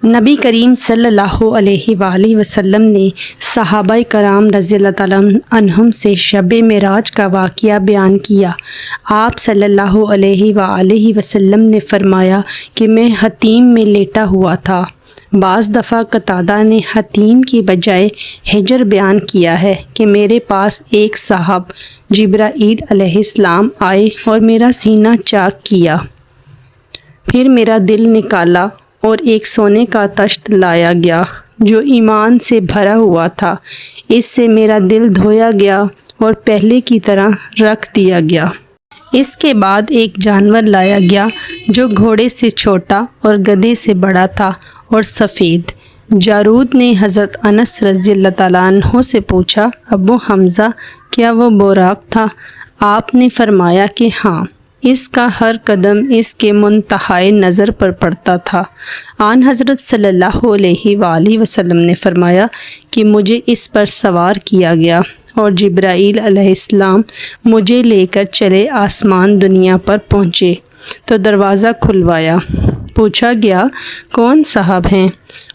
نبی کریم صلی اللہ علیہ وآلہ وسلم نے صحابہ کرام رضی اللہ تعالیٰ عنہم سے شب معراج کا واقعہ بیان کیا۔ آپ صلی اللہ علیہ وآلہ وسلم نے فرمایا کہ میں حتیم میں لیٹا ہوا تھا۔ بعض دفعہ قتادہ نے حتیم کی بجائے حجر بیان کیا ہے کہ میرے پاس ایک صاحب جبرائیل علیہ السلام آئے اور میرا سینہ چاک کیا، پھر میرا دل نکالا اور ایک سونے کا تشت لایا گیا جو ایمان سے بھرا ہوا تھا، اس سے میرا دل دھویا گیا اور پہلے کی طرح رکھ دیا گیا۔ اس کے بعد ایک جانور لایا گیا جو گھوڑے سے چھوٹا اور گدھے سے بڑا تھا اور سفید۔ جارود نے حضرت انس رضی اللہ تعالیٰ عنہ سے پوچھا، ابو حمزہ کیا وہ براق تھا؟ آپ نے فرمایا کہ ہاں، اس کا ہر قدم اس کے منتہائے نظر پر پڑتا تھا۔ آن حضرت صلی اللہ علیہ وآلہ وسلم نے فرمایا کہ مجھے اس پر سوار کیا گیا اور جبرائیل علیہ السلام مجھے لے کر چلے آسمان دنیا پر پہنچے تو دروازہ کھلوایا۔ پوچھا گیا کون صاحب ہیں؟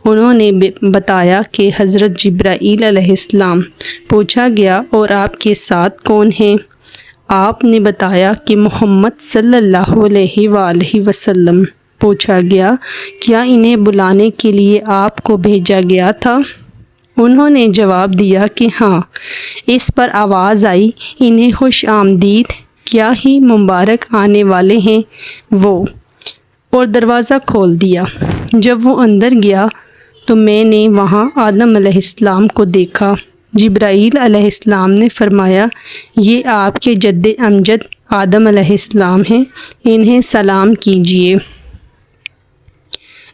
انہوں نے بتایا کہ حضرت جبرائیل علیہ السلام۔ پوچھا گیا اور آپ کے ساتھ کون ہیں؟ آپ نے بتایا کہ محمد صلی اللہ علیہ وآلہ وسلم۔ پوچھا گیا کیا انہیں بلانے کے لیے آپ کو بھیجا گیا تھا؟ انہوں نے جواب دیا کہ ہاں۔ اس پر آواز آئی، انہیں خوش آمدید، کیا ہی مبارک آنے والے ہیں وہ، اور دروازہ کھول دیا۔ جب وہ اندر گیا تو میں نے وہاں آدم علیہ السلام کو دیکھا۔ جبرائیل علیہ السلام نے فرمایا یہ آپ کے جد امجد آدم علیہ السلام ہیں، انہیں سلام کیجیے۔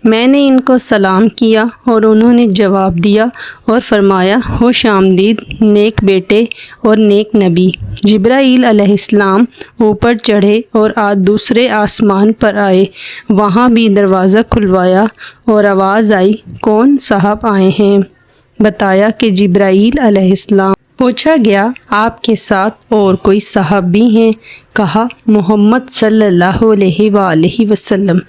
میں نے ان کو سلام کیا اور انہوں نے جواب دیا اور فرمایا خوش آمدید نیک بیٹے اور نیک نبی۔ جبرائیل علیہ السلام اوپر چڑھے اور دوسرے آسمان پر آئے، وہاں بھی دروازہ کھلوایا اور آواز آئی کون صاحب آئے ہیں؟ بتایا کہ جبرائیل علیہ السلام۔ پوچھا گیا آپ کے ساتھ اور کوئی صاحب بھی ہیں؟ کہا محمد صلی اللہ علیہ وآلہ وسلم۔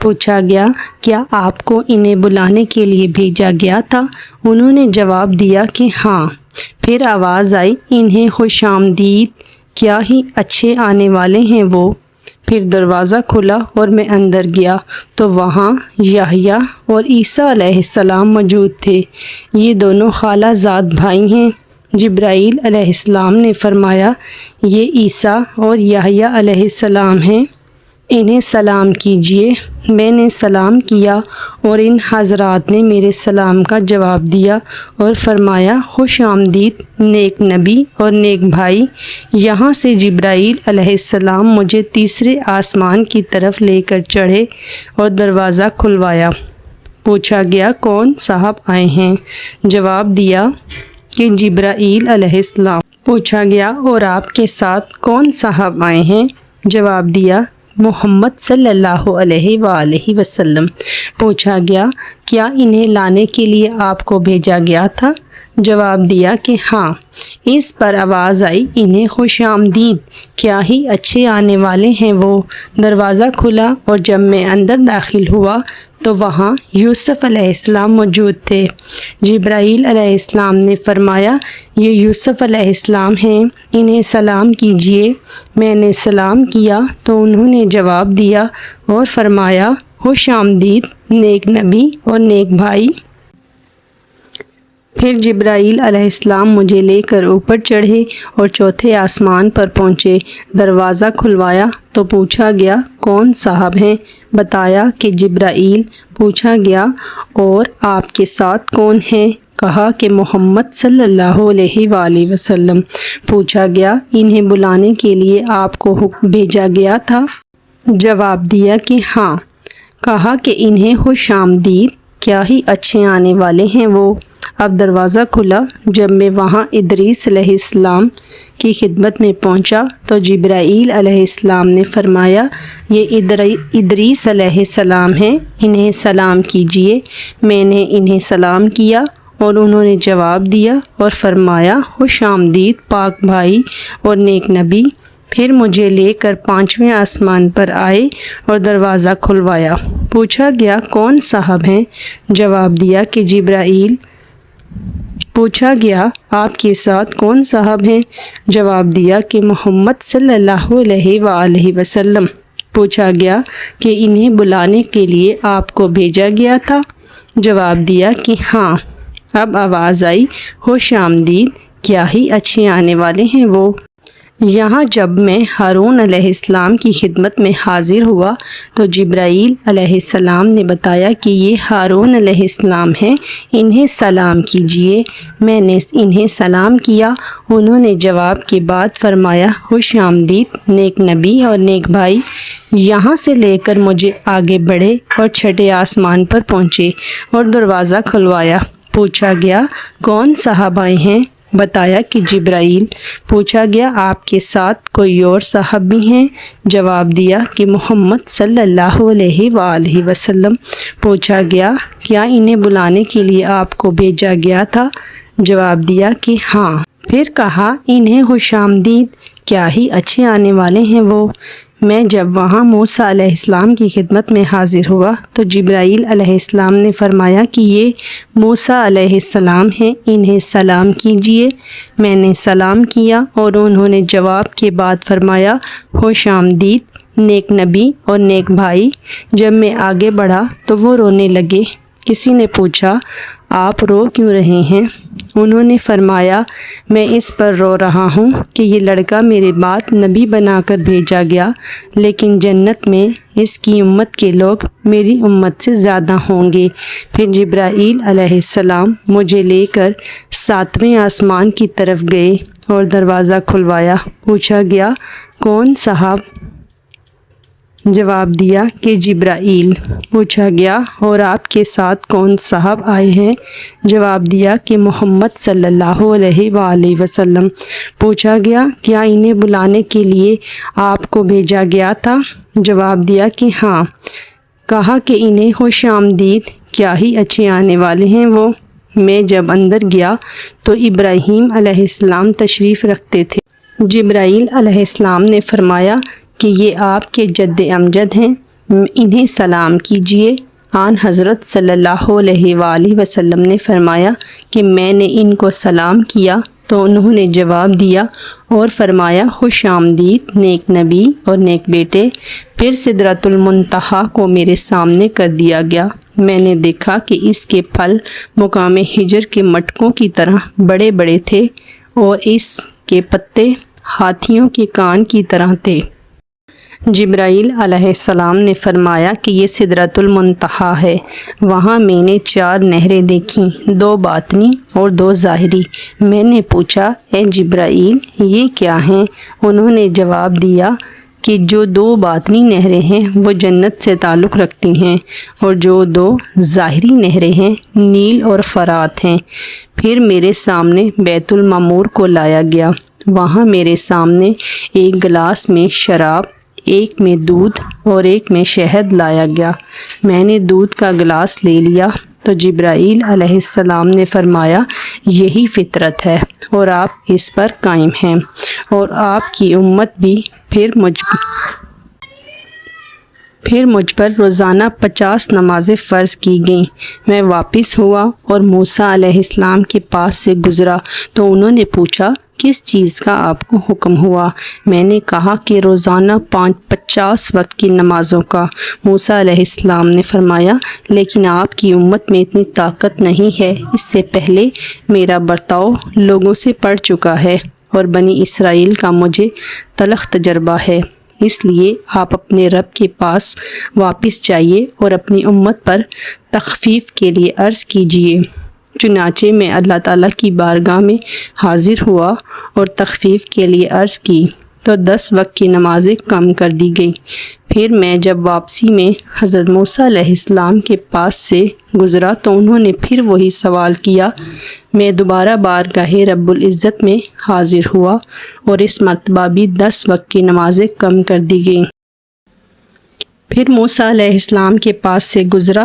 پوچھا گیا کیا آپ کو انہیں بلانے کے لیے بھیجا گیا تھا؟ انہوں نے جواب دیا کہ ہاں۔ پھر آواز آئی انہیں خوش آمدید، کیا ہی اچھے آنے والے ہیں وہ۔ پھر دروازہ کھلا اور میں اندر گیا تو وہاں یحییٰ اور عیسیٰ علیہ السلام موجود تھے، یہ دونوں خالہ زاد بھائی ہیں۔ جبرائیل علیہ السلام نے فرمایا یہ عیسیٰ اور یحییٰ علیہ السلام ہیں، انہیں سلام کیجیے۔ میں نے سلام کیا اور ان حضرات نے میرے سلام کا جواب دیا اور فرمایا خوش آمدید نیک نبی اور نیک بھائی۔ یہاں سے جبرائیل علیہ السلام مجھے تیسرے آسمان کی طرف لے کر چڑھے اور دروازہ کھلوایا۔ پوچھا گیا کون صاحب آئے ہیں؟ جواب دیا کہ جبرائیل علیہ السلام۔ پوچھا گیا اور آپ کے ساتھ کون صاحب آئے ہیں؟ جواب دیا محمد صلی اللہ علیہ وآلہ وسلم۔ پوچھا گیا کیا انہیں لانے کے لیے آپ کو بھیجا گیا تھا؟ جواب دیا کہ ہاں۔ اس پر آواز آئی انہیں خوش آمدید، کیا ہی اچھے آنے والے ہیں وہ۔ دروازہ کھلا اور جب میں اندر داخل ہوا تو وہاں یوسف علیہ السلام موجود تھے۔ جبرائیل علیہ السلام نے فرمایا یہ یوسف علیہ السلام ہیں، انہیں سلام کیجیے۔ میں نے سلام کیا تو انہوں نے جواب دیا اور فرمایا خوش آمدید نیک نبی اور نیک بھائی۔ پھر جبرائیل علیہ السلام مجھے لے کر اوپر چڑھے اور چوتھے آسمان پر پہنچے۔ دروازہ کھلوایا تو پوچھا گیا کون صاحب ہیں؟ بتایا کہ جبرائیل۔ پوچھا گیا اور آپ کے ساتھ کون ہیں؟ کہا کہ محمد صلی اللہ علیہ وآلہ وسلم۔ پوچھا گیا انہیں بلانے کے لیے آپ کو بھیجا گیا تھا؟ جواب دیا کہ ہاں۔ کہا کہ انہیں خوش آمدید، کیا ہی اچھے آنے والے ہیں وہ۔ اب دروازہ کھلا، جب میں وہاں ادریس علیہ السلام کی خدمت میں پہنچا تو جبرائیل علیہ السلام نے فرمایا یہ ادریس علیہ السلام ہیں، انہیں سلام کیجیے۔ میں نے انہیں سلام کیا اور انہوں نے جواب دیا اور فرمایا خوش آمدید پاک بھائی اور نیک نبی۔ پھر مجھے لے کر 5ویں آسمان پر آئے اور دروازہ کھلوایا۔ پوچھا گیا کون صاحب ہیں؟ جواب دیا کہ جبرائیل۔ پوچھا گیا آپ کے ساتھ کون صاحب ہیں؟ جواب دیا کہ محمد صلی اللہ علیہ وآلہ وسلم۔ پوچھا گیا کہ انہیں بلانے کے لیے آپ کو بھیجا گیا تھا؟ جواب دیا کہ ہاں۔ اب آواز آئی، خوش آمدید، کیا ہی اچھے آنے والے ہیں وہ۔ یہاں جب میں ہارون علیہ السلام کی خدمت میں حاضر ہوا تو جبرائیل علیہ السلام نے بتایا کہ یہ ہارون علیہ السلام ہیں، انہیں سلام کیجئے۔ میں نے انہیں سلام کیا۔ انہوں نے جواب کے بعد فرمایا، خوش آمدید نیک نبی اور نیک بھائی۔ یہاں سے لے کر مجھے آگے بڑھے اور 6 آسمان پر پہنچے اور دروازہ کھلوایا۔ پوچھا گیا کون صاحب آئے ہیں؟ بتایا کہ جبرائیل۔ پوچھا گیا آپ کے ساتھ کوئی اور صاحب بھی ہیں؟ جواب دیا کہ محمد صلی اللہ علیہ وآلہ وسلم۔ پوچھا گیا کیا انہیں بلانے کے لیے آپ کو بھیجا گیا تھا؟ جواب دیا کہ ہاں۔ پھر کہا انہیں خوش آمدید، کیا ہی اچھے آنے والے ہیں وہ۔ میں جب وہاں موسیٰ علیہ السلام کی خدمت میں حاضر ہوا تو جبرائیل علیہ السلام نے فرمایا کہ یہ موسیٰ علیہ السلام ہیں، انہیں سلام کیجئے۔ میں نے سلام کیا اور انہوں نے جواب کے بعد فرمایا، خوش آمدید نیک نبی اور نیک بھائی۔ جب میں آگے بڑھا تو وہ رونے لگے۔ کسی نے پوچھا آپ رو کیوں رہے ہیں؟ انہوں نے فرمایا میں اس پر رو رہا ہوں کہ یہ لڑکا میرے بعد نبی بنا کر بھیجا گیا، لیکن جنت میں اس کی امت کے لوگ میری امت سے زیادہ ہوں گے۔ پھر جبرائیل علیہ السلام مجھے لے کر 7ویں آسمان کی طرف گئے اور دروازہ کھلوایا۔ پوچھا گیا کون صاحب؟ جواب دیا کہ جبرائیل۔ پوچھا گیا اور آپ کے ساتھ کون صاحب آئے ہیں؟ جواب دیا کہ محمد صلی اللہ علیہ وآلہ وسلم۔ پوچھا گیا کیا انہیں بلانے کے لیے آپ کو بھیجا گیا تھا؟ جواب دیا کہ ہاں۔ کہا کہ انہیں خوش آمدید، کیا ہی اچھے آنے والے ہیں وہ۔ میں جب اندر گیا تو ابراہیم علیہ السلام تشریف رکھتے تھے۔ جبرائیل علیہ السلام نے فرمایا کہ یہ آپ کے جد امجد ہیں، انہیں سلام کیجئے۔ آن حضرت صلی اللہ علیہ وآلہ وسلم نے فرمایا کہ میں نے ان کو سلام کیا تو انہوں نے جواب دیا اور فرمایا خوش آمدید نیک نبی اور نیک بیٹے۔ پھر سدرۃ المنتہا کو میرے سامنے کر دیا گیا۔ میں نے دیکھا کہ اس کے پھل مقام ہجر کے مٹکوں کی طرح بڑے بڑے تھے اور اس کے پتے ہاتھیوں کے کان کی طرح تھے۔ جبرائیل علیہ السلام نے فرمایا کہ یہ سدرۃ المنتہا ہے۔ وہاں میں نے 4 نہریں دیکھیں، 2 باطنی اور 2 ظاہری۔ میں نے پوچھا اے جبرائیل یہ کیا ہیں؟ انہوں نے جواب دیا کہ جو 2 باطنی نہریں ہیں وہ جنت سے تعلق رکھتی ہیں اور جو 2 ظاہری نہریں ہیں نیل اور فرات ہیں۔ پھر میرے سامنے بیت المعمور کو لایا گیا۔ وہاں میرے سامنے ایک گلاس میں شراب، ایک میں دودھ اور ایک میں شہد لایا گیا۔ میں نے دودھ کا گلاس لے لیا تو جبرائیل علیہ السلام نے فرمایا یہی فطرت ہے اور آپ اس پر قائم ہیں اور آپ کی امت بھی۔ پھر مجھ پر روزانہ 50 نمازیں فرض کی گئیں۔ میں واپس ہوا اور موسیٰ علیہ السلام کے پاس سے گزرا تو انہوں نے پوچھا کس چیز کا آپ کو حکم ہوا؟ میں نے کہا کہ روزانہ 50 وقت کی نمازوں کا۔ موسیٰ علیہ السلام نے فرمایا لیکن آپ کی امت میں اتنی طاقت نہیں ہے، اس سے پہلے میرا برتاؤ لوگوں سے پڑ چکا ہے اور بنی اسرائیل کا مجھے تلخ تجربہ ہے، اس لیے آپ اپنے رب کے پاس واپس جائیے اور اپنی امت پر تخفیف کے لیے عرض کیجیے۔ چنانچہ میں اللہ تعالیٰ کی بارگاہ میں حاضر ہوا اور تخفیف کے لیے عرض کی تو 10 وقت کی نمازیں کم کر دی گئی۔ پھر میں جب واپسی میں حضرت موسیٰ علیہ السلام کے پاس سے گزرا تو انہوں نے پھر وہی سوال کیا۔ میں دوبارہ بارگاہ رب العزت میں حاضر ہوا اور اس مرتبہ بھی 10 وقت کی نمازیں کم کر دی گئیں۔ پھر موسیٰ علیہ السلام کے پاس سے گزرا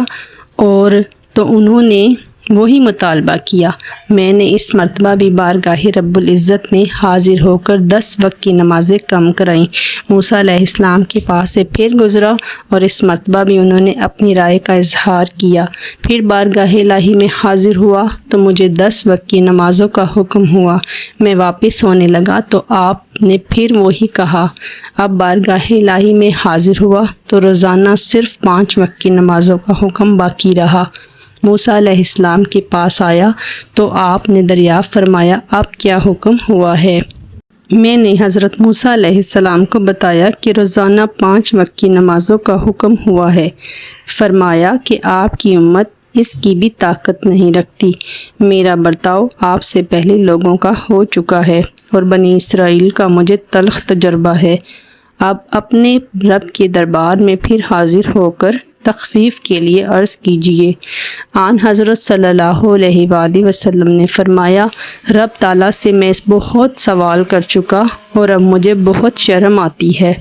اور تو انہوں نے وہی مطالبہ کیا۔ میں نے اس مرتبہ بھی بارگاہ رب العزت میں حاضر ہو کر 10 وقت کی نمازیں کم کرائیں۔ موسیٰ علیہ السلام کے پاس سے پھر گزرا اور اس مرتبہ بھی انہوں نے اپنی رائے کا اظہار کیا۔ پھر بارگاہ الہی میں حاضر ہوا تو مجھے 10 وقت کی نمازوں کا حکم ہوا۔ میں واپس ہونے لگا تو آپ نے پھر وہی کہا۔ اب بارگاہ الہی میں حاضر ہوا تو روزانہ صرف 5 وقت کی نمازوں کا حکم باقی رہا۔ موسیٰ علیہ السلام کے پاس آیا تو آپ نے دریافت فرمایا، اب کیا حکم ہوا ہے؟ میں نے حضرت موسیٰ علیہ السلام کو بتایا کہ روزانہ 5 وقت کی نمازوں کا حکم ہوا ہے۔ فرمایا کہ آپ کی امت اس کی بھی طاقت نہیں رکھتی۔ میرا برتاؤ آپ سے پہلے لوگوں کا ہو چکا ہے اور بنی اسرائیل کا مجھے تلخ تجربہ ہے۔ اب اپنے رب کے دربار میں پھر حاضر ہو کر تخفیف کے لیے عرض کیجئے۔ آن حضرت صلی اللہ علیہ وآلہ وسلم نے فرمایا، رب تعالیٰ سے میں بہت سوال کر چکا اور اب مجھے بہت شرم آتی ہے،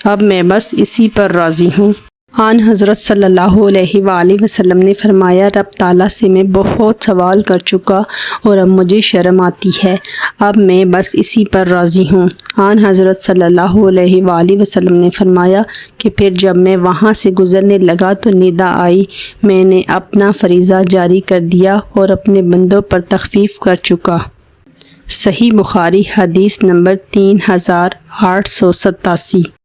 اب میں بس اسی پر راضی ہوں۔ آن حضرت صلی اللہ علیہ وآلہ وسلم نے فرمایا، رب تعالیٰ سے میں بہت سوال کر چکا اور اب مجھے شرم آتی ہے، اب میں بس اسی پر راضی ہوں۔ آن حضرت صلی اللہ علیہ وآلہ وسلم نے فرمایا کہ پھر جب میں وہاں سے گزرنے لگا تو ندا آئی، میں نے اپنا فریضہ جاری کر دیا اور اپنے بندوں پر تخفیف کر چکا۔ صحیح بخاری حدیث نمبر 3887۔